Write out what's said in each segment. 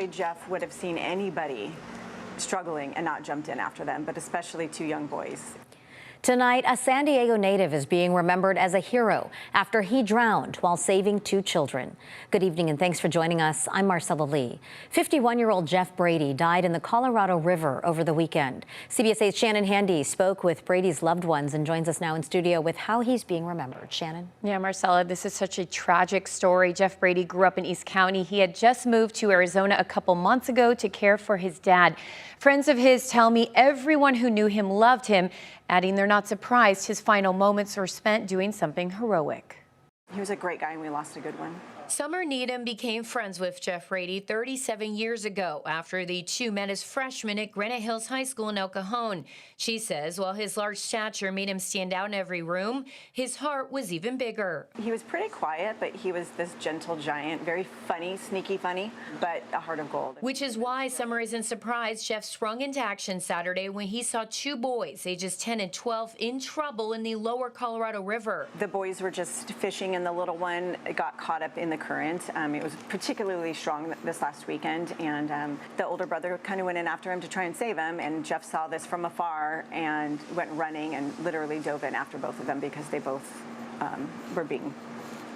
Jeff would have seen anybody struggling and not jumped in after them, but especially two young boys. Tonight, a San Diego native is being remembered as a hero after he drowned while saving two children. Good evening and thanks for joining us. I'm Marcella Lee. 51-year-old Jeff Brady died in the Colorado River over the weekend. CBS 8's Shannon Handy spoke with Brady's loved ones and joins us now in studio with how he's being remembered. Shannon? Yeah, Marcella, this is such a tragic story. Jeff Brady grew up in East County. He had just moved to Arizona a couple months ago to care for his dad. Friends of his tell me everyone who knew him loved him, adding they're not surprised his final moments were spent doing something heroic. He was a great guy and we lost a good one. Summer Needham became friends with Jeff Brady 37 years ago after the two met as freshmen at Granite Hills High School in El Cajon. She says while his large stature made him stand out in every room, his heart was even bigger. He was pretty quiet, but he was this gentle giant, very funny, sneaky funny, but a heart of gold. Which is why Summer isn't surprised Jeff sprung into action Saturday when he saw two boys, ages 10 and 12, in trouble in the lower Colorado River. The boys were just fishing and the little one got caught up in the current. It was particularly strong this last weekend, and the older brother kind of went in after him to try and save him, and Jeff saw this from afar and went running and literally dove in after both of them because they both were being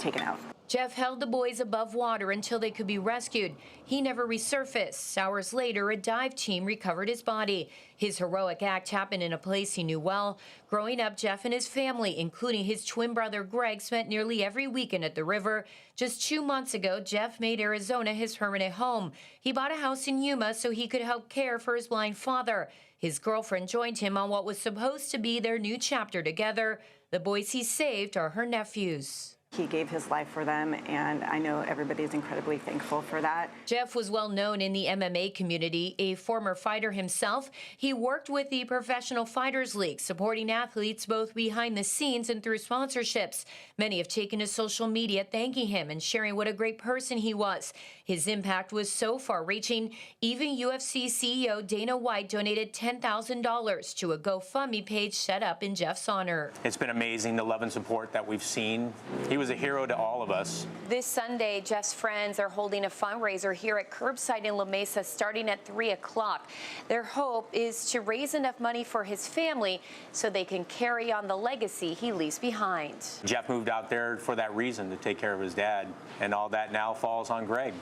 taken out. Jeff held the boys above water until they could be rescued. He never resurfaced. Hours later, a dive team recovered his body. His heroic act happened in a place he knew well. Growing up, Jeff and his family, including his twin brother Greg, spent nearly every weekend at the river. Just 2 months ago, Jeff made Arizona his permanent home. He bought a house in Yuma so he could help care for his blind father. His girlfriend joined him on what was supposed to be their new chapter together. The boys he saved are her nephews. He gave his life for them, and I know everybody's incredibly thankful for that. Jeff was well known in the MMA community. A former fighter himself, he worked with the Professional Fighters League, supporting athletes both behind the scenes and through sponsorships. Many have taken to social media thanking him and sharing what a great person he was. His impact was so far-reaching, even UFC CEO Dana White donated $10,000 to a GoFundMe page set up in Jeff's honor. It's been amazing, the love and support that we've seen. He was a hero to all of us. This Sunday, Jeff's friends are holding a fundraiser here at Curbside in La Mesa starting at 3 o'clock. Their hope is to raise enough money for his family so they can carry on the legacy he leaves behind. Jeff moved out there for that reason, to take care of his dad, and all that now falls on Greg.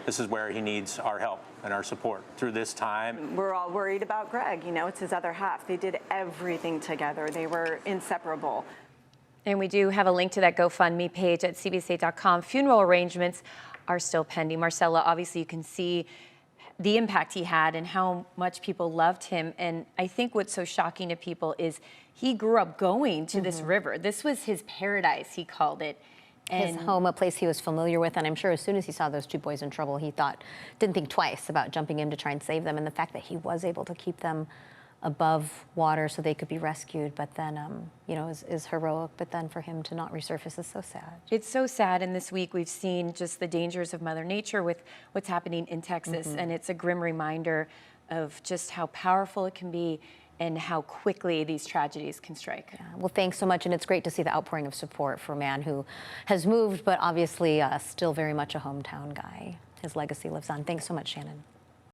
This is where he needs our help and our support through this time. We're all worried about Greg. You know, it's his other half. They did everything together. They were inseparable. And we do have a link to that GoFundMe page at cbs8.com. Funeral arrangements are still pending. Marcella, obviously you can see the impact he had and how much people loved him. And I think what's so shocking to people is he grew up going to this river. This was his paradise, he called it. His home, a place he was familiar with, and I'm sure as soon as he saw those two boys in trouble, he didn't think twice about jumping in to try and save them. And the fact that he was able to keep them above water so they could be rescued, but then, you know, is heroic. But then for him to not resurface is so sad. It's so sad. And this week we've seen just the dangers of Mother Nature with what's happening in Texas. And it's a grim reminder of just how powerful it can be and how quickly these tragedies can strike. Yeah. Well, thanks so much. And it's great to see the outpouring of support for a man who has moved, but obviously still very much a hometown guy. His legacy lives on. Thanks so much, Shannon.